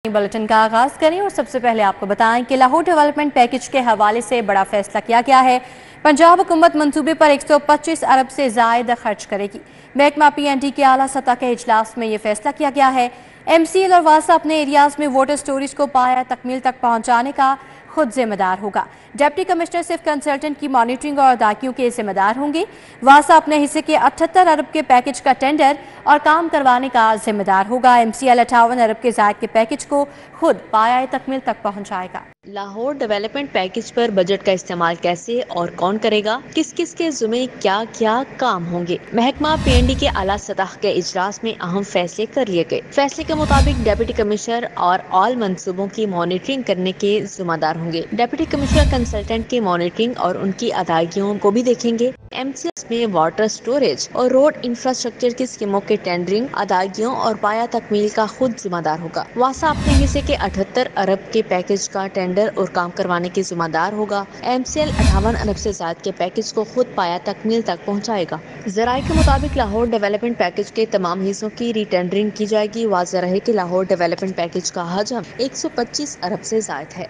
Bulletin का आगाज करें और सबसे पहले आपको बताएं कि लाहौर डेवलपमेंट पैकेज के हवाले से बड़ा फैसला किया गया है। पंजाब हुकूमत मंसूबे पर 125 अरब से ज़ायद खर्च करेगी। महकमा PND के आला सतह के इजलास में ये फैसला किया गया है। MCL और वासा अपने एरियाज में वाटर स्टोरेज को पाया तकमील तक पहुंचाने का खुद जिम्मेदार होगा। डिप्टी कमिश्नर सिर्फ कंसल्टेंट की मॉनिटरिंग और अदायगियों के जिम्मेदार होंगे। वासा अपने हिस्से के 78 अरब के पैकेज का टेंडर और काम करवाने का जिम्मेदार होगा। MCL 58 अरब के जायद के पैकेज को खुद पाया तकमील तक पहुंचाएगा। लाहौर डेवलपमेंट पैकेज पर बजट का इस्तेमाल कैसे और कौन करेगा, किस किस के ज़िम्मे क्या क्या काम होंगे। महकमा PND के आला सतह के इजलास में अहम फैसले कर लिए गए। फैसले के मुताबिक डिप्टी कमिश्नर और ऑल मंसूबों की मॉनिटरिंग करने के जिम्मेदार होंगे। डिप्टी कमिश्नर कंसल्टेंट की मॉनिटरिंग और उनकी अदायगियों को भी देखेंगे। MCL में वाटर स्टोरेज और रोड इंफ्रास्ट्रक्चर की स्कीमों के टेंडरिंग, अदायगियों और पाया तकमील का खुद जिम्मेदार होगा। वासा अपने हिस्से के 78 अरब के पैकेज का टेंडर और काम करवाने की जिम्मेदार होगा। MCL 58 अरब से ज्यादा के पैकेज को खुद पाया तकमील तक पहुंचाएगा। जराये के मुताबिक लाहौर डेवलपमेंट पैकेज के तमाम हिस्सों की रीटेंडरिंग की जाएगी। वाज़ेह रहे कि लाहौर डेवलपमेंट पैकेज का हजम 125 अरब से ज्यादा है।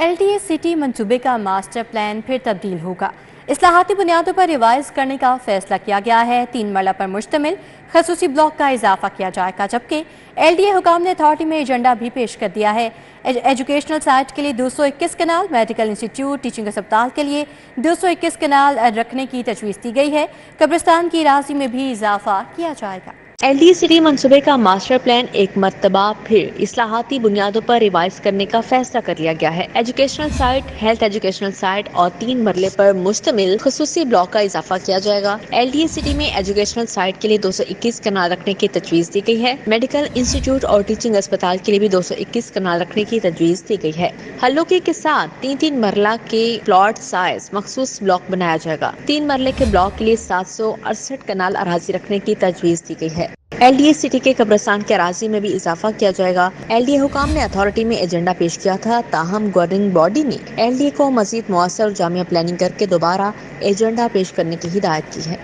LDA सिटी मंसूबे का मास्टर प्लान फिर तब्दील होगा। इस्लाहाती बुनियादों पर रिवाइज करने का फैसला किया गया है। 3 मरला पर मुश्तमिल खसूसी ब्लॉक का इजाफा किया जाएगा, जबकि LDA हुकाम ने अथॉरिटी में एजेंडा भी पेश कर दिया है। एजुकेशनल साइट के लिए 221 कनाल, मेडिकल इंस्टीट्यूट, टीचिंग अस्पताल के लिए 221 कनाल रखने की तजवीज़ दी गई है। कब्रिस्तान की राशि में भी इजाफा किया जाएगा। LDA सिटी मंसूबे का मास्टर प्लान एक मरतबा फिर इस्लाहाती बुनियादों पर रिवाइज करने का फैसला कर लिया गया है। Educational site, health educational site और 3 मरले पर मुश्तमिल खसूसी ब्लॉक का इजाफा किया जाएगा। LDA सिटी में एजुकेशनल साइट के लिए 221 कनाल रखने की तजवीज दी गई है। मेडिकल इंस्टीट्यूट और टीचिंग अस्पताल के लिए भी 221 कनाल रखने की तजवीज दी गई है। हल्लोके के साथ 3-3 मरला के प्लॉट साइज मखसूस ब्लॉक बनाया जाएगा। 3 मरले के ब्लॉक के लिए 768 कनाल अराजी रखने की तजवीज दी गई है। LDA सिटी के कब्रिस्तान के अराजी में भी इजाफा किया जाएगा। LDA हुकाम ने अथॉरिटी में एजेंडा पेश किया था, ताहम गवर्निंग बॉडी ने LDA को मजीद मुअस्सर और जामिया प्लानिंग करके दोबारा एजेंडा पेश करने की हिदायत की है।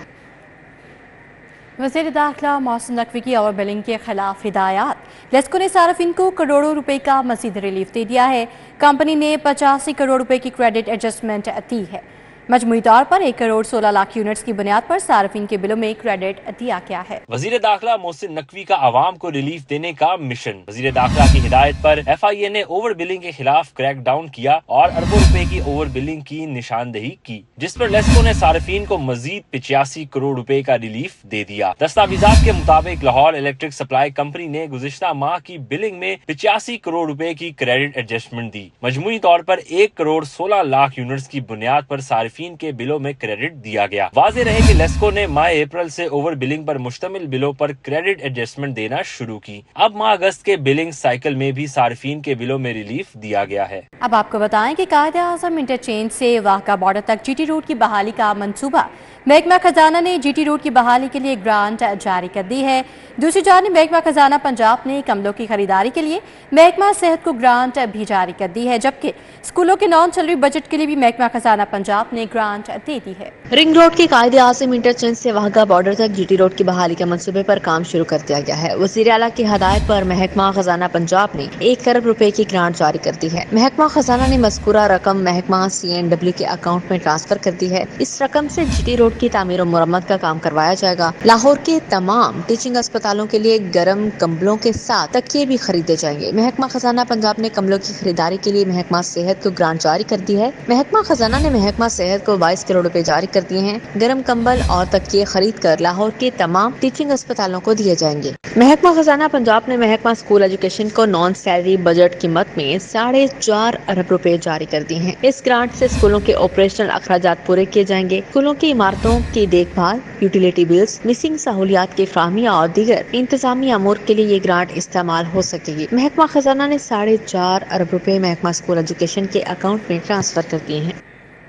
वज़ीर दाखिला मोहसिन नकवी की ओवर बिलिंग के खिलाफ हिदायत। लेस्को ने सार्फिन को करोड़ों रुपए का मज़ीद रिलीफ दे दिया है। कंपनी ने 85 करोड़ रुपए की क्रेडिट एडजस्टमेंट दी है। मजमूई तौर पर 1 करोड़ 16 लाख यूनिट्स की बुनियाद पर सार्फिन के बिलों में क्रेडिट दिया गया है। वज़ीर दाखिला मोहसिन नकवी का आवाम को रिलीफ देने का मिशन। वज़ीर दाखिला की हिदायत पर FIA ने ओवर बिलिंग के खिलाफ क्रैक डाउन किया और अरबों रुपए की ओवर बिलिंग की निशानदेही की, जिस पर लेस्को ने सार्फिन को मजीद 85 करोड़ रुपए का रिलीफ दे दिया। दस्तावेजात के मुताबिक लाहौर इलेक्ट्रिक सप्लाई कंपनी ने गुज़िश्ता माह की बिलिंग में 85 करोड़ रुपए की क्रेडिट एडजस्टमेंट दी। मजमूई तौर पर 1 करोड़ 16 लाख यूनिट्स की बुनियाद पर सार्फिन के बिलों में क्रेडिट दिया गया। वाज़ेह रहे कि लेस्को ने माह अप्रैल से ओवर बिलिंग पर मुश्तमिल बिलों पर क्रेडिट एडजस्टमेंट देना शुरू की। अब माह अगस्त के बिलिंग साइकिल में भी सार्फिन के बिलों में रिलीफ दिया गया है। अब आपको बताएं कि कायदे-ए-आज़म इंटरचेंज से वाहका बॉर्डर तक GT रोड की बहाली का मंसूबा। महकमा खजाना ने GT रोड की बहाली के लिए ग्रांट जारी कर दी है। दूसरी जानिब महकमा खजाना पंजाब ने कमलों की खरीदारी के लिए महकमा सेहत को ग्रांट भी जारी कर दी है, जबकि स्कूलों के नॉन सैलरी बजट के लिए भी महकमा खजाना पंजाब ने ग्रांट दे दी है। रिंग रोड के कायदे-ए-आज़म इंटरचेंज से वाहगा बॉर्डर तक GT रोड की बहाली के मंसूबे पर काम शुरू कर दिया गया है। वज़ीर आला की हदायत पर महकमा खजाना पंजाब ने 1 अरब रुपए की ग्रांट जारी कर दी है। महकमा खजाना ने मज़कूरा रकम महकमा CNW के अकाउंट में ट्रांसफर कर दी है। इस रकम से GT रोड की तामीर और मुरम्मत का काम करवाया जाएगा। लाहौर के तमाम टीचिंग अस्पतालों के लिए गर्म कंबलों के साथ तकिए भी खरीदे जाएंगे। महकमा खजाना पंजाब ने कमलों की खरीदारी के लिए महकमा सेहत को ग्रांट जारी कर दी है। महकमा खजाना ने महकमा सेहत को 22 करोड़ रुपए जारी कर दिए हैं। गर्म कंबल और तकिए खरीद कर लाहौर के तमाम टीचिंग अस्पतालों को दिए जाएंगे। महकमा खजाना पंजाब ने महकमा स्कूल एजुकेशन को नॉन सैलरी बजट कीमत में 4.5 अरब रुपए जारी कर दिए हैं। इस ग्रांट से स्कूलों के ऑपरेशनल अखराजात पूरे किए जाएंगे। स्कूलों की इमारतों की देखभाल, यूटिलिटी बिल्स, मिसिंग सहूलियात की फ्राहमी और दीगर इंतजामी अमूर के लिए ये ग्रांट इस्तेमाल हो सकेगी। महकमा खजाना ने 4.5 अरब रुपए महकमा स्कूल एजुकेशन के अकाउंट में ट्रांसफर कर दिए हैं।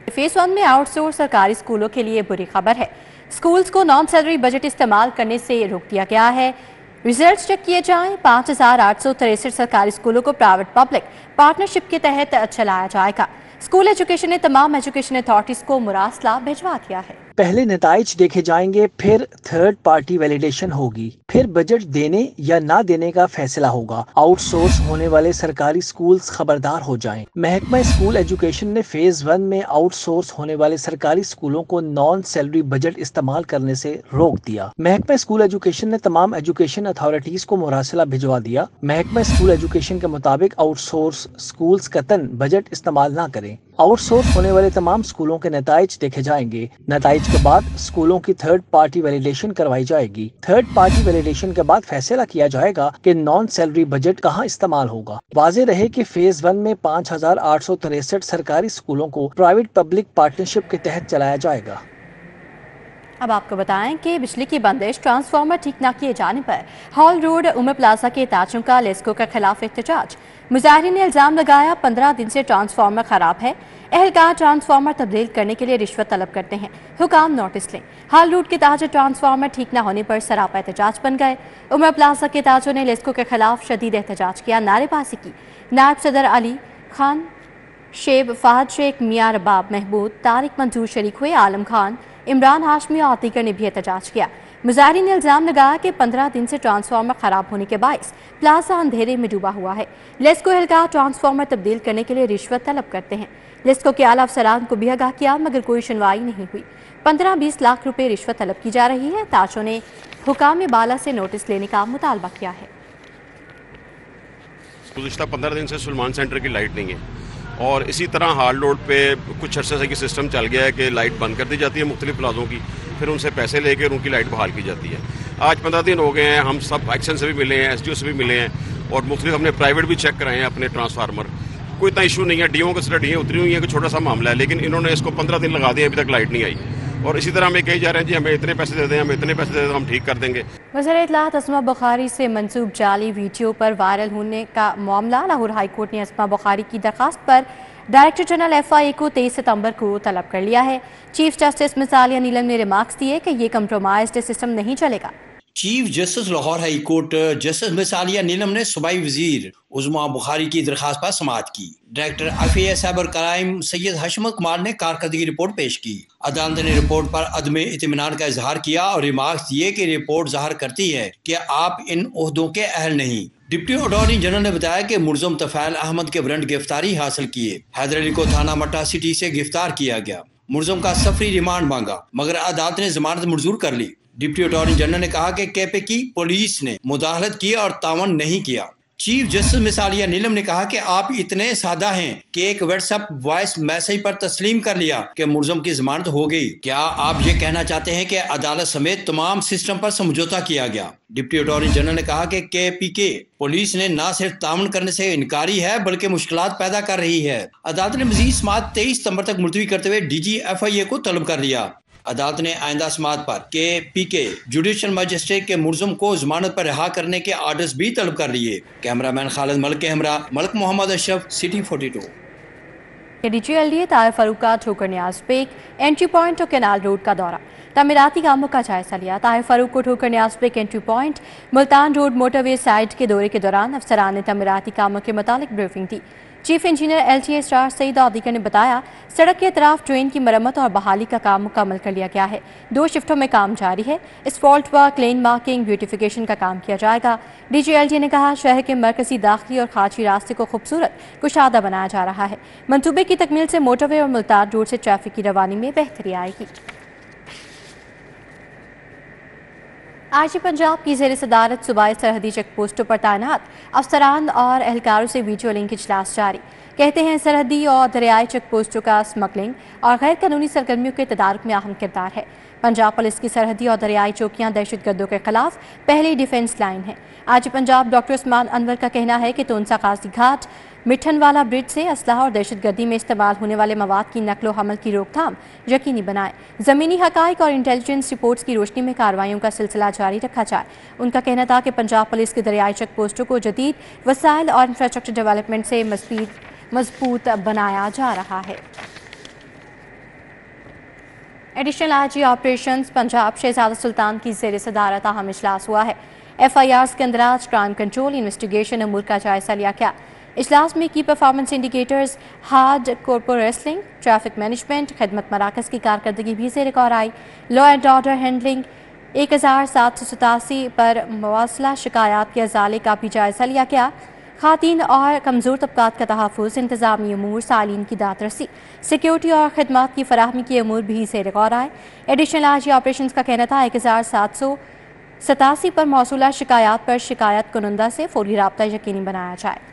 फेज 1 में आउटसोर्स सरकारी स्कूलों के लिए बुरी खबर है। स्कूल्स को नॉन सैलरी बजट इस्तेमाल करने से रोक दिया गया है। रिजल्ट चेक किए जाएं। 5863 सरकारी स्कूलों को प्राइवेट पब्लिक पार्टनरशिप के तहत चलाया जाएगा। स्कूल एजुकेशन ने तमाम एजुकेशन अथॉरिटीज को मुरासला भिजवा दिया है। पहले नताइज देखे जाएंगे, फिर थर्ड पार्टी वैलिडेशन होगी, फिर बजट देने या ना देने का फैसला होगा। आउटसोर्स होने वाले सरकारी स्कूल्स खबरदार हो जाएं। महकमा स्कूल एजुकेशन ने फेज 1 में आउटसोर्स होने वाले सरकारी स्कूलों को नॉन सैलरी बजट इस्तेमाल करने से रोक दिया। महकमा स्कूल एजुकेशन ने तमाम एजुकेशन अथॉरिटीज को मुरासला भिजवा दिया। महकमा स्कूल एजुकेशन के मुताबिक आउटसोर्स स्कूल्स कतन बजट इस्तेमाल ना करें। आउटसोर्स होने वाले तमाम स्कूलों के नताइज देखे जाएंगे। नताइज के बाद स्कूलों की थर्ड पार्टी वैलिडेशन करवाई जाएगी। थर्ड पार्टी वैलिडेशन के बाद फैसला किया जाएगा कि नॉन सैलरी बजट कहां इस्तेमाल होगा। वाज़ेह रहे कि फेज 1 में 5,863 सरकारी स्कूलों को प्राइवेट पब्लिक पार्टनरशिप के तहत चलाया जाएगा। अब आपको बताएं कि बिजली की बंदिश, ट्रांसफार्मर ठीक न किए जाने पर हॉल रोड उमर प्लाजा के ताजों का लेस्को के खिलाफ एहतजाज। मुजाहिरीन ने इल्जाम लगाया 15 दिन से ट्रांसफार्मर खराब है। एहलकार ट्रांसफार्मर तब्दील करने के लिए रिश्वत तलब करते हैं, हुकाम नोटिस लें। हॉल रोड के ताज ट्रांसफार्मर ठीक न होने पर सरापा एहतजाज बन गए। उमर प्लाजा के ताजों ने लेस्को के खिलाफ शदीद एहतजाज किया, नारेबाजी की। नायब सदर अली खान, शेब, फहद शेख, मियां रबाब महमूद, तारिक मंजूर शरीक हुए, आलम खान, इमरान हाशमी और दीगर ने भी एहतजाज किया। मुजाहिरीन ने इल्जाम लगाया कि 15 दिन से ट्रांसफार्मर खराब होने के बायस प्लाजा अंधेरे में डूबा हुआ है। लेस्को एहलकार ट्रांसफार्मर तब्दील करने के लिए रिश्वत तलब करते हैं। लेस्को के आला अफसरान को भी आगाह किया, मगर कोई सुनवाई नहीं हुई। 15-20 लाख रुपए रिश्वत तलब की जा रही है। ताजों ने हुकाम बाला से नोटिस लेने का मुतालबा किया है। गुज़िश्ता 15 दिन से सुलेमान सेंटर की लाइट नहीं है और इसी तरह हाल रोड पे कुछ अरसे से सिस्टम चल गया है कि लाइट बंद कर दी जाती है मुख्तलिफ प्लाजों की, फिर उनसे पैसे लेकर उनकी लाइट बहाल की जाती है। आज 15 दिन हो गए हैं, हम सब एक्शन से भी मिले हैं, SDO से भी मिले हैं और मुख्तलिफ हमने प्राइवेट भी चेक कराए हैं अपने ट्रांसफार्मर। कोई इतना इशू नहीं है, DO की तरह DA उतरी हुई है कि छोटा सा मामला है, लेकिन इन्होंने इसको 15 दिन लगा दिए, अभी तक लाइट नहीं आई। और इसी तरह हमें कही जा रहे हैं जी हमें इतने पैसे दे दें, हमें इतने पैसे दे दें, हम ठीक कर देंगे। वज़ीर इत्तलाआत अस्मा बुखारी से मंसूब जाली वीडियो पर वायरल होने का मामला। लाहौर हाई कोर्ट ने अस्मा बुखारी की दरखास्त पर डायरेक्टर जनरल FIA को 23 सितंबर को तलब कर लिया है। चीफ जस्टिस मिसालिया नीलम ने रिमार्क्स दिए कि ये कंप्रोमाइज्ड सिस्टम नहीं चलेगा। Chief justice Lahore high court justice मिसालिया नीलम ने सूबाई वजीर उज़्मा बुखारी की दरखास्त पर समाअत की। Director FIA cyber crime Syed हशमत कुमार ने कारकर्दगी रिपोर्ट पेश की। अदालत ने रिपोर्ट पर अदमे इत्मीनान का इजहार किया और रिमार्क्स दिए कि रिपोर्ट ज़ाहिर करती है कि आप इन ओहदों के अहल नहीं। डिप्टी अटॉर्नी जनरल ने बताया कि मुलज़म तफैल अहमद के वारंट गिरफ्तारी हासिल किए। हैदर अली को थाना मट्टा सिटी से गिरफ्तार किया गया। मुलज़म का सफरी रिमांड मांगा मगर अदालत ने जमानत मंजूर कर ली। डिप्टी अटॉर्नी जनरल ने कहा कि कैपे की पुलिस ने मुदाखलत की और तावन नहीं किया। चीफ जस्टिस मिसालिया नीलम ने कहा कि आप इतने सादा हैं कि एक व्हाट्सएप वॉइस मैसेज पर तस्लीम कर लिया कि मुलज़म की जमानत हो गई। क्या आप ये कहना चाहते हैं कि अदालत समेत तमाम सिस्टम पर समझौता किया गया? डिप्टी अटॉर्नी जनरल ने कहा कि KPK पुलिस ने न सिर्फ तावन करने से इनकारी है बल्कि मुश्किलात पैदा कर रही है। अदालत ने मजीद समाअत 23 सितंबर तक मुलतवी करते हुए DG FIA को तलब कर लिया। अदालत ने आइंदा समाअत पर KPK जुडिशल मजिस्ट्रेट के मुलज़म को जमानत पर रिहा करने के आर्डर्स भी तलब कर लिए। कैमरामैन खालिद मलिक के हमरा मलिक मोहम्मद अशरफ, सिटी 42। DGLDA ताहिर फारूक का ठोकर न्याज पेक, एंट्री पॉइंट और कैनाल रोड का दौरा, तामीराती कामों का जायजा लिया। ताहिर फारूक को Thokar Niaz Baig entry point, Multan road motorway side के दौरे के दौरान अफसरान ने तामीराती कामों के मुतालिक ब्रीफिंग दी। Chief engineer LTA Sattar Saeed और दीगर ने बताया सड़क के अतराफ ट्रेन की मरम्मत और बहाली का काम मुकम्मल कर लिया गया है। 2 शिफ्टों में काम जारी है। स्पॉल्ट वर्क, लेन मार्किंग, ब्यूटिफिकेशन का काम किया जाएगा। DGLDA ने कहा शहर के मरकजी, दाखिली और खाची रास्ते को खूबसूरत कुशादा बनाया जा रहा है। मंसूबे की तकमील से मोटरवे और मुल्तान रोड से ट्रैफिक की रवानी में बेहतरी आएगी। IG पंजाब की ज़ेर सदारत सूबाई सरहदी चेक पोस्टों पर तैनात अफसरान और एहलकारों से वीडियो लिंक इजलास जारी। कहते हैं सरहदी और दरियाई चेक पोस्टों का स्मगलिंग और गैर कानूनी सरगर्मियों के तदारुक में अहम किरदार है। पंजाब पुलिस की सरहदी और दरियाई चौकियां दहशत गर्दों के खिलाफ पहली डिफेंस लाइन है। IG पंजाब डॉक्टर उस्मान अनवर का कहना है कि तोनसा काजी घाट, मिठनवाला ब्रिज से असलहा और दहशत गर्दी में इस्तेमाल होने वाले मवाद की नकलो हमल की रोकथाम यकीनी बनाए। ज़मीनी हकाइक और इंटेलिजेंस रिपोर्ट्स की रोशनी में कार्रवाइयों का सिलसिला जारी रखा जाए। उनका कहना था कि पंजाब पुलिस के दरियाई चेक पोस्टों को जदीद वसाइल और इंफ्रास्ट्रक्चर डेवलपमेंट से मजबूत बनाया जा रहा है। Additional IG operations Punjab Shahzada Sultan की ज़ेर सदारत अहम इजलास हुआ है। FIRs के अंदराज, क्राइम कंट्रोल, इन्वेस्टिगेशन अमूर का जायजा लिया गया। اجلاس میں کی پرفارمنس انڈیکیٹرز، ہارڈ کورپو ریسلنگ، ٹریفک مینجمنٹ، خدمت مراکز کی کارکردگی بھی زیر غور آئی۔ لا اینڈ آرڈر ہینڈلنگ 1787 پر مواصلہ شکایات کے ازالے کا بھی جائزہ لیا گیا۔ خواتین اور کمزور طبقات کا تحفظ، انتظامی امور، سائلین کی داد رسی، سیکیورٹی اور خدمات کی فراہمی کے امور بھی زیر غور آئے۔ ایڈیشنل آئی جی آپریشنز کا کہنا تھا 1787 پر موصولہ شکایات پر شکایت کنندہ سے فوری رابطہ یقینی بنایا جائے۔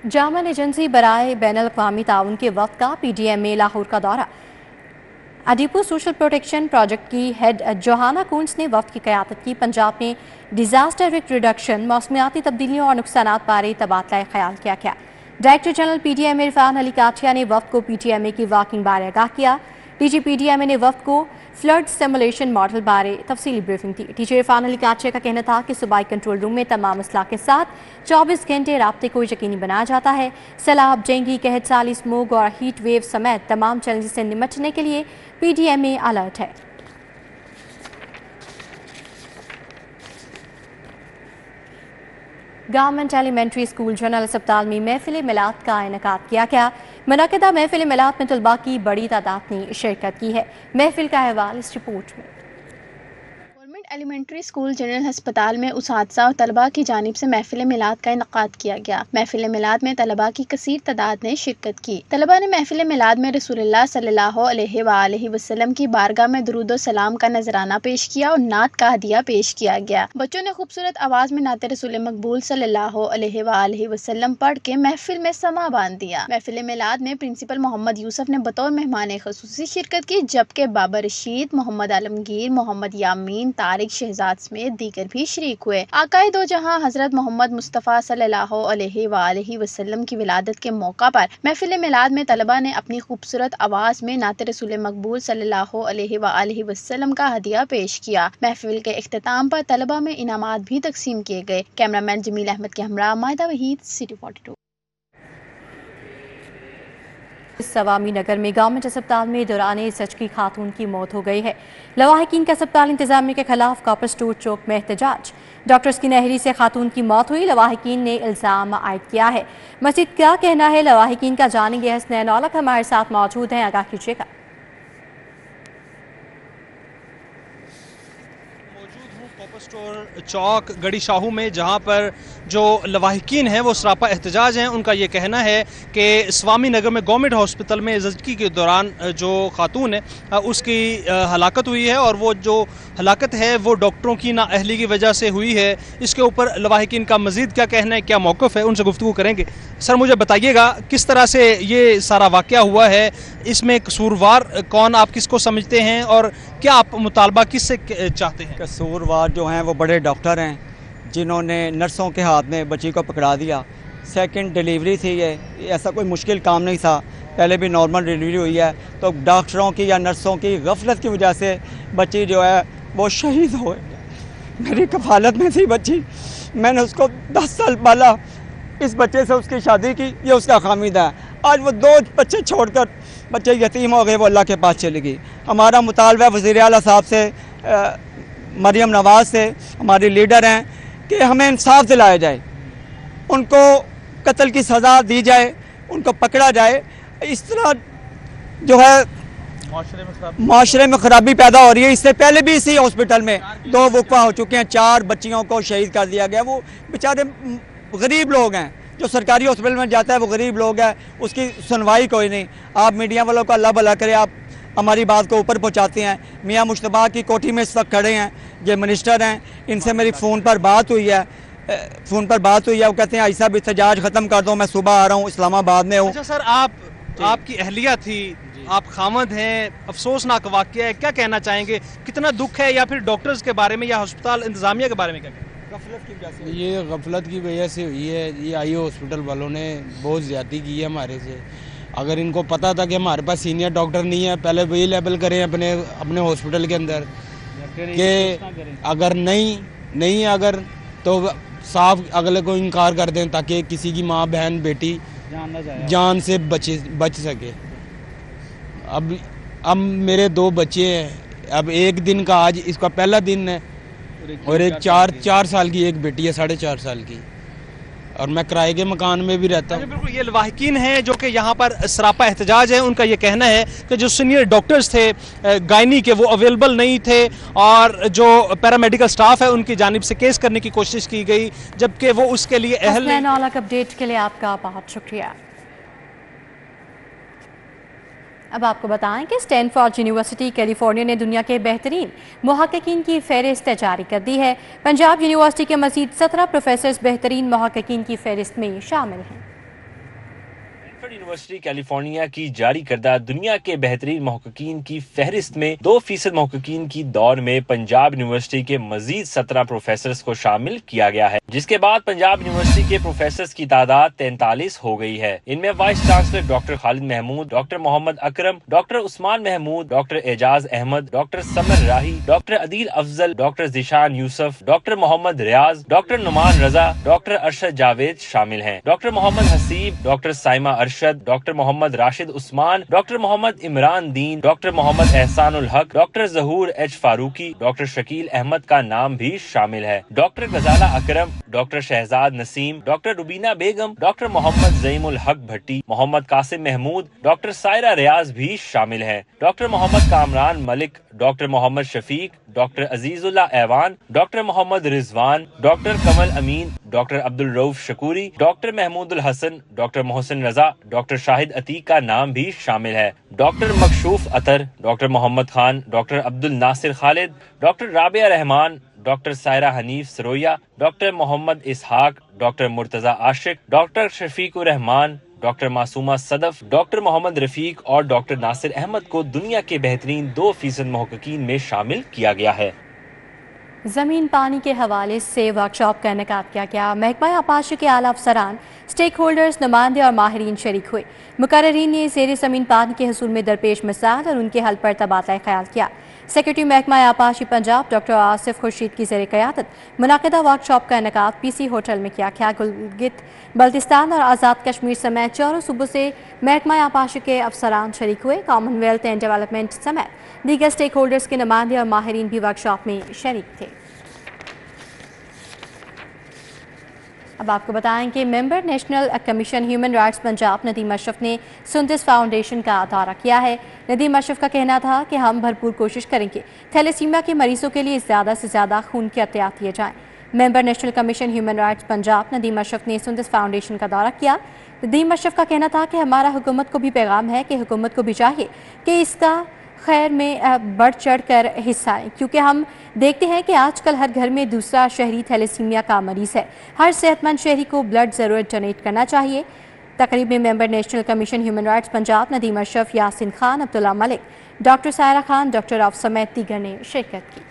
جرمن ایجنسی برائے بین الاقوامی تعاون کے وفد کا پی ڈی ایم اے لاہور کا دورہ۔ اڈیپو سوشل پروٹیکشن پروجیکٹ کی ہیڈ جوہانا کونس نے وفد کی قیادت کی۔ پنجاب میں ڈیزاسٹر رسک ریڈکشن، موسمیاتی تبدیلیوں اور نقصانات بارے تبادلہ خیال کیا گیا۔ Director general P D M A Irfan Ali Kathia نے وفد کو پی ٹی ایم اے کی واکنگ بارے آگاہ کیا۔ D G P D M A نے وفد کو فلڈ سیمولیشن ماڈل بارے تفصیلی بریفنگ دی۔ ٹی جی عرفان علی کاٹھیا کا کہنا تھا کہ صوبائی کنٹرول روم میں تمام اضلاع کے ساتھ 24 گھنٹے رابطے کو یقینی بنایا جاتا ہے۔ سیلاب، ڈینگی، قحط سالی، اسموگ اور ہیٹ ویو سمیت تمام چیلنجز سے نمٹنے کے لیے پی ڈی ایم اے الرٹ ہے۔ گورنمنٹ ایلیمنٹری اسکول جنرل اسپتال میں محفل میلاد کا انعقاد کیا گیا۔ منعقدہ محفل میلاد میں طلباء کی بڑی تعداد نے شرکت کی ہے۔ محفل کا احوال اس رپورٹ میں۔ گورنمنٹ ایلیمنٹری اسکول جنرل ہسپتال میں اساتذہ اور طلباء کی جانب سے محفل میلاد کا انعقاد کیا گیا۔ محفل میلاد میں طلباء کی کثیر تعداد نے شرکت کی۔ طلباء نے محفل میلاد میں رسول اللہ صلی اللہ علیہ وآلہ وسلم کی بارگاہ میں درود و سلام کا نذرانہ پیش کیا اور نعت کا ہدیہ پیش کیا گیا۔ بچوں نے خوبصورت آواز میں نعت رسول مقبول صلی اللہ علیہ وآلہ وسلم پڑھ کے محفل میں سما باندھ دیا۔ محفل میلاد میں پرنسپل محمد یوسف نے بطور مہمان خصوصی شرکت کی، جبکہ بابا رشید، محمد عالمگیر، محمد یامین، طارق شہزاد سمیت دیگر بھی شریک ہوئے۔ آقائے دو جہاں حضرت محمد مصطفیٰ صلی اللہ علیہ وآلہ وسلم کی ولادت کے موقع پر محفل میلاد میں طلباء نے اپنی خوبصورت آواز میں نعت رسول مقبول صلی اللہ علیہ وآلہ وسلم کا ہدیہ پیش کیا۔ محفل کے اختتام پر طلباء میں انعامات بھی تقسیم کیے گئے۔ کیمرہ مین جمیل احمد کے ہمراہ مائدہ وحید، سٹی 42۔ سوامی نگر میں گورنمنٹ اسپتال میں دوران زچگی خاتون کی موت ہو گئی ہے۔ لواحقین کا اسپتال انتظامیہ کے خلاف کاپر سٹور چوک میں احتجاج۔ ڈاکٹرز کی نہری سے خاتون کی موت ہوئی، لواحقین نے الزام عائد کیا ہے۔ مزید کیا کہنا ہے لواحقین کا جانیں گے۔ حسنین اولک ہمارے ساتھ موجود ہیں، آگاہ کیجیے گا۔ سٹور چوک گڑی شاہو میں، جہاں پر جو لواحقین ہیں وہ سراپا احتجاج ہیں۔ ان کا یہ کہنا ہے کہ سوامی نگر میں گورنمنٹ ہاسپٹل میں زچگی کے دوران جو خاتون ہے اس کی ہلاکت ہوئی ہے، اور وہ جو ہلاکت ہے وہ ڈاکٹروں کی نااہلی کی وجہ سے ہوئی ہے۔ اس کے اوپر لواحقین کا مزید کیا کہنا ہے، کیا موقف ہے، ان سے گفتگو کریں گے۔ سر مجھے بتائیے گا کس طرح سے یہ سارا واقعہ ہوا ہے، اس میں قصوروار کون، آپ کس کو سمجھتے ہیں، اور کیا آپ مطالبہ کس سے چاہتے ہیں؟ قصوروار جو ہیں وہ بڑے ڈاکٹر ہیں جنہوں نے نرسوں کے ہاتھ میں بچی کو پکڑا دیا۔ سیکنڈ ڈیلیوری تھی، یہ ایسا کوئی مشکل کام نہیں تھا، پہلے بھی نارمل ڈیلیوری ہوئی ہے، تو ڈاکٹروں کی یا نرسوں کی غفلت کی وجہ سے بچی جو ہے وہ شہید ہوئے۔ میری کفالت میں تھی بچی، میں نے اس کو 10 سال پالا، اس بچے سے اس کی شادی کی، یہ اس کا خامیدہ ہے۔ آج وہ 2 بچے چھوڑ کر بچے یتیم ہو گئے، وہ اللہ کے پاس چلی گئی۔ ہمارا مطالبہ وزیر اعلیٰ صاحب سے، مریم نواز سے، ہماری لیڈر ہیں، کہ ہمیں انصاف دلایا جائے، ان کو قتل کی سزا دی جائے، ان کو پکڑا جائے۔ اس طرح جو ہے معاشرے میں خرابی پیدا ہو رہی ہے۔ اس سے پہلے بھی اسی ہاسپٹل میں 2 وقوع ہو چکے ہیں، 4 بچیوں کو شہید کر دیا گیا۔ وہ بیچارے غریب لوگ ہیں، جو سرکاری ہاسپٹل میں جاتا ہے وہ غریب لوگ ہیں، اس کی سنوائی کوئی نہیں۔ آپ میڈیا والوں کو اللہ بھلا کرے، آپ ہماری بات کو اوپر پہنچاتے ہیں۔ میاں مشتبہ کی کوٹھی میں اس وقت کھڑے ہیں، یہ منسٹر ہیں، ان سے میری فون پر بات ہوئی ہے، وہ کہتے ہیں ایسا بھی احتجاج ختم کر دو، میں صبح آ رہا ہوں، اسلام آباد میں ہوں۔ اچھا سر، آپ کی اہلیہ تھی، آپ خامد ہیں، افسوسناک واقعہ ہے، کیا کہنا چاہیں گے؟ کتنا دکھ ہے، یا پھر ڈاکٹرز کے بارے میں یا ہسپتال انتظامیہ کے بارے میں کیا کہیں؟ یہ غفلت کی وجہ سے ہوئی ہے، یہ آئی ہاسپٹل والوں نے بہت زیادتی کی ہے ہمارے سے۔ اگر ان کو پتہ تھا کہ ہمارے پاس سینئر ڈاکٹر نہیں ہے، پہلے وہی لیبل کریں اپنے ہاسپٹل کے اندر، کہ اگر نہیں اگر تو صاف اگلے کو انکار کر دیں، تاکہ کسی کی ماں بہن بیٹی جان سے بچ سکے۔ اب میرے 2 بچے ہیں، اب ایک دن کا، آج اس کا پہلا دن ہے، اور ایک 4 سال کی ایک بیٹی ہے 4.5 سال کی, اور میں کرائے کے مکان میں بھی رہتا ہوں. بالکل, یہ لواحقین ہیں جو کہ یہاں پر سراپا احتجاج ہے. ان کا یہ کہنا ہے کہ جو سینئر ڈاکٹرز تھے گائنی کے وہ اویلیبل نہیں تھے, اور جو پیرامیڈیکل سٹاف ہے ان کی جانب سے کیس کرنے کی کوشش کی گئی جبکہ وہ اس کے لیے اہل نہیں. اپڈیٹ کے لیے آپ کا بہت شکریہ. اب آپ کو بتائیں کہ اسٹینفورڈ یونیورسٹی کیلیفورنیا نے دنیا کے بہترین محققین کی فہرست جاری کر دی ہے. پنجاب یونیورسٹی کے مزید 17 پروفیسرز بہترین محققین کی فہرست میں شامل ہیں. یونیورسٹی کیلیفورنیا کی جاری کردہ دنیا کے بہترین محققین کی فہرست میں 2% محققین کی دوڑ میں پنجاب یونیورسٹی کے مزید 17 پروفیسرز کو شامل کیا گیا ہے, جس کے بعد پنجاب یونیورسٹی کے پروفیسرز کی تعداد 43 ہو گئی ہے. ان میں وائس چانسلر ڈاکٹر خالد محمود, ڈاکٹر محمد اکرم, ڈاکٹر عثمان محمود, ڈاکٹر اعجاز احمد, ڈاکٹر سمر راہی, ڈاکٹر عدیل افضل, ڈاکٹر ذیشان یوسف, ڈاکٹر محمد ریاض, ڈاکٹر نعمان رضا, ڈاکٹر ارشد جاوید شامل ہیں. ڈاکٹر محمد حسیب, ڈاکٹر سائمہ ارشد, ڈاکٹر محمد راشد عثمان, ڈاکٹر محمد عمران دین, ڈاکٹر محمد احسان الحق, ڈاکٹر ظہور ایچ فاروقی, ڈاکٹر شکیل احمد کا نام بھی شامل ہے. ڈاکٹر غزالہ اکرم, ڈاکٹر شہزاد نسیم, ڈاکٹر ربینہ بیگم, ڈاکٹر محمد زعیم الحق بھٹی, محمد قاسم محمود, ڈاکٹر سائرہ ریاض بھی شامل ہیں. ڈاکٹر محمد کامران ملک, ڈاکٹر محمد شفیق, ڈاکٹر عزیز اللہ ایوان, ڈاکٹر محمد رضوان, ڈاکٹر کمل امین, ڈاکٹر عبدالرؤف شکوری, ڈاکٹر محمود الحسن, ڈاکٹر محسن رضا, ڈاکٹر شاہد عتیق کا نام بھی شامل ہے. ڈاکٹر مکشوف اطہر, ڈاکٹر محمد خان, ڈاکٹر عبد الناصر خالد, ڈاکٹر رابعہ رحمان, doctor Saira Hanif Sarwia, doctor Muhammad Ishaq, doctor Murtaza عاشق, ڈاکٹر شفیق الرحمان, ڈاکٹر معصومہ صدف, ڈاکٹر محمد رفیق اور ڈاکٹر ناصر احمد کو دنیا کے بہترین 2% محققین میں شامل کیا گیا ہے. زمین پانی کے حوالے سے ورکشاپ کا انعقاد کیا گیا. محکمہ آبپاشی کے اعلیٰ افسران, اسٹیک ہولڈرز, نمائندے اور ماہرین شریک ہوئے. مقررین نے زیر زمین پانی کے حصول میں درپیش مسائل اور ان کے حل پر تبادلہ خیال کیا. سیکرٹری محکمہ آبپاشی پنجاب ڈاکٹر آصف خورشید کی زیر قیادت منعقدہ ورکشاپ کا انعقاد پی سی ہوٹل میں کیا گیا. گلگت بلتستان اور آزاد کشمیر سمیت چاروں صوبوں سے محکمہ آبپاشی کے افسران شریک ہوئے. کامن ویلتھ اینڈ ڈیولپمنٹ سمیت دیگر اسٹیک ہولڈرز کے نمائندے اور ماہرین بھی ورکشاپ میں شریک تھے. اب آپ کو بتائیں کہ member national commission human rights Punjab Nadeem Ashraf نے سندس فاؤنڈیشن کا دورہ کیا ہے. ندیم اشرف کا کہنا تھا کہ ہم بھرپور کوشش کریں گے تھیلیسیمیا کے مریضوں کے لیے زیادہ سے زیادہ خون کے عطیات دیے جائیں. Member national commission human rights Punjab Nadeem Ashraf نے سندس فاؤنڈیشن کا دورہ کیا. ندیم اشرف کا کہنا تھا کہ ہمارا حکومت کو بھی پیغام ہے کہ حکومت کو بھی چاہیے کہ اس کا خیر میں بڑھ چڑھ کر حصہ لیں، کیونکہ ہم دیکھتے ہیں کہ آج کل ہر گھر میں دوسرا شہری تھیلیسیمیا کا مریض ہے. ہر صحت مند شہری کو بلڈ ضرور ڈونیٹ کرنا چاہیے. تقریب میں member national commission human rights Punjab Nadeem Ashraf, Yasin Khan, Abdullah Malik, doctor Saira Khan, doctor Rao سمیت دیگر نے شرکت کی.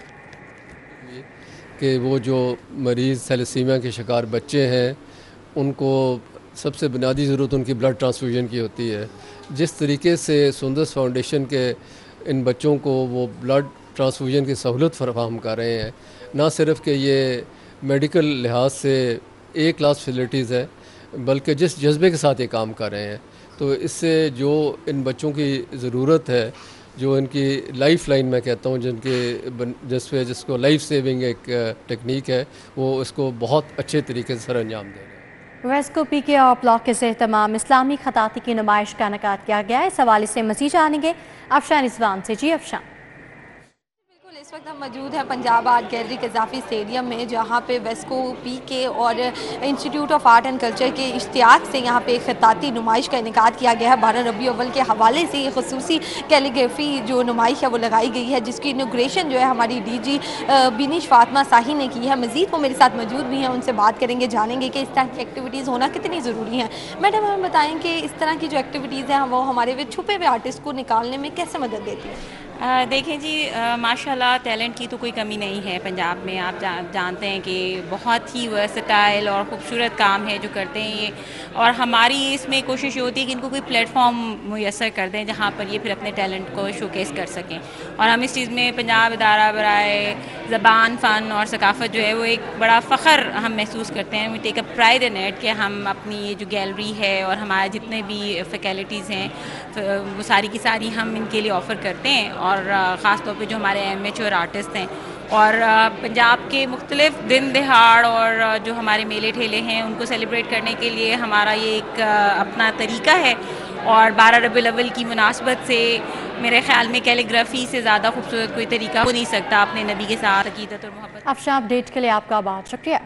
کہ وہ جو مریض تھیلیسیمیا کے شکار بچے ہیں ان کو سب سے بنیادی ضرورت ان کی بلڈ ٹرانسفیوژن کی ہوتی ہے. جس طریقے سے سندس فاؤنڈیشن کے ان بچوں کو وہ بلڈ ٹرانسفیوژن کی سہولت فراہم کر رہے ہیں، نہ صرف کہ یہ میڈیکل لحاظ سے اے کلاس فیسلٹیز ہے بلکہ جس جذبے کے ساتھ یہ کام کر رہے ہیں، تو اس سے جو ان بچوں کی ضرورت ہے، جو ان کی لائف لائن میں کہتا ہوں، جس کو لائف سیونگ ایک ٹیکنیک ہے، وہ اس کو بہت اچھے طریقے سے سر انجام دے رہے ہیں. ویسکو پی کے اور بلاک کے زیر تمام اسلامی خطاطی کی نمائش کا انعقاد کیا گیا. اس حوالے سے مزید جانیں گے افشان رضوان سے. جی افشان. اس وقت ہم موجود ہیں Punjab art gallery Gaddafi stadium میں، جہاں پہ ویسکو پی کے اور institute of art and culture کے اشتراک سے یہاں پہ خطاطی نمائش کا انعقاد کیا گیا ہے. 12 ربیع اول کے حوالے سے یہ خصوصی کیلیگرافی جو نمائش ہے وہ لگائی گئی ہے، جس کی انوگریشن جو ہے ہماری ڈی جی بینش فاطمہ ساہی نے کی ہے. مزید وہ میرے ساتھ موجود بھی ہیں، ان سے بات کریں گے، جانیں گے کہ اس طرح کی ایکٹیویٹیز ہونا کتنی ضروری ہیں. میڈم ہمیں بتائیں کہ اس طرح کی جو ایکٹیویٹیز ہیں وہ ہمارے چھپے ہوئے آرٹسٹ کو نکالنے میں کیسے مدد دیتی ہیں؟ دیکھیں جی، ماشاءاللہ ٹیلنٹ کی تو کوئی کمی نہیں ہے پنجاب میں. آپ جانتے ہیں کہ بہت ہی ورسٹائل اور خوبصورت کام ہے جو کرتے ہیں یہ، اور ہماری اس میں کوشش یہ ہوتی ہے کہ ان کو کوئی پلیٹ فارم میسر کر دیں جہاں پر یہ پھر اپنے ٹیلنٹ کو شوکیس کر سکیں. اور ہم اس چیز میں پنجاب ادارہ برائے زبان، فن اور ثقافت جو ہے وہ ایک بڑا فخر ہم محسوس کرتے ہیں. وی ٹیک اے پرائڈ ان ایٹ کہ ہم اپنی یہ جو گیلری ہے اور ہمارے جتنے بھی فیکلٹیز ہیں وہ ساری کی ساری ہم ان کے لیے آفر کرتے ہیں. اور خاص طور پہ جو ہمارے ایمیچور آرٹسٹ ہیں اور پنجاب کے مختلف دن دہاڑ اور جو ہمارے میلے ٹھیلے ہیں ان کو سیلیبریٹ کرنے کے لیے ہمارا یہ ایک اپنا طریقہ ہے، اور 12 ربیع الاول کی مناسبت سے میرے خیال میں کیلیگرافی سے زیادہ خوبصورت کوئی طریقہ ہو نہیں سکتا اپنے نبی کے ساتھ عقیدت اور محبت۔ افشاں اپڈیٹ کے لیے آپ کا بہت شکریہ۔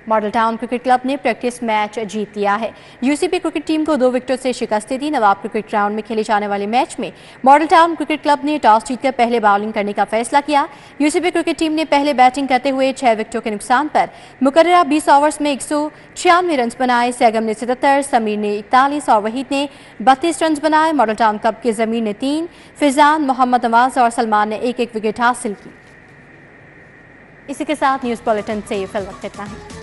ماڈل ٹاؤن کرکٹ کلب نے پریکٹس میچ جیت لیا ہے۔ U C P cricket team کو 2 وکٹوں سے شکست دی۔ نواب کرکٹ گراؤنڈ میں کھیلے جانے والے میچ میں ماڈل ٹاؤن کرکٹ کلب نے ٹاس جیت کر پہلے باؤلنگ کرنے کا فیصلہ کیا۔ U C P cricket team نے پہلے بیٹنگ کرتے ہوئے 6 وکٹوں کے نقصان پر مقررہ 20 اوورز میں 196 رنز بنائے۔ سیگم نے 77، سمیر نے 41 اور وحید نے 32 رنز بنائے۔ ماڈل ٹاؤن کلب کے ضمیر نے 3، فیضان، محمد نواز اور سلمان نے 1-1 وکٹ حاصل کی۔ اسی کے ساتھ نیوز بلیٹن سے فی الوقت اتنا ہے۔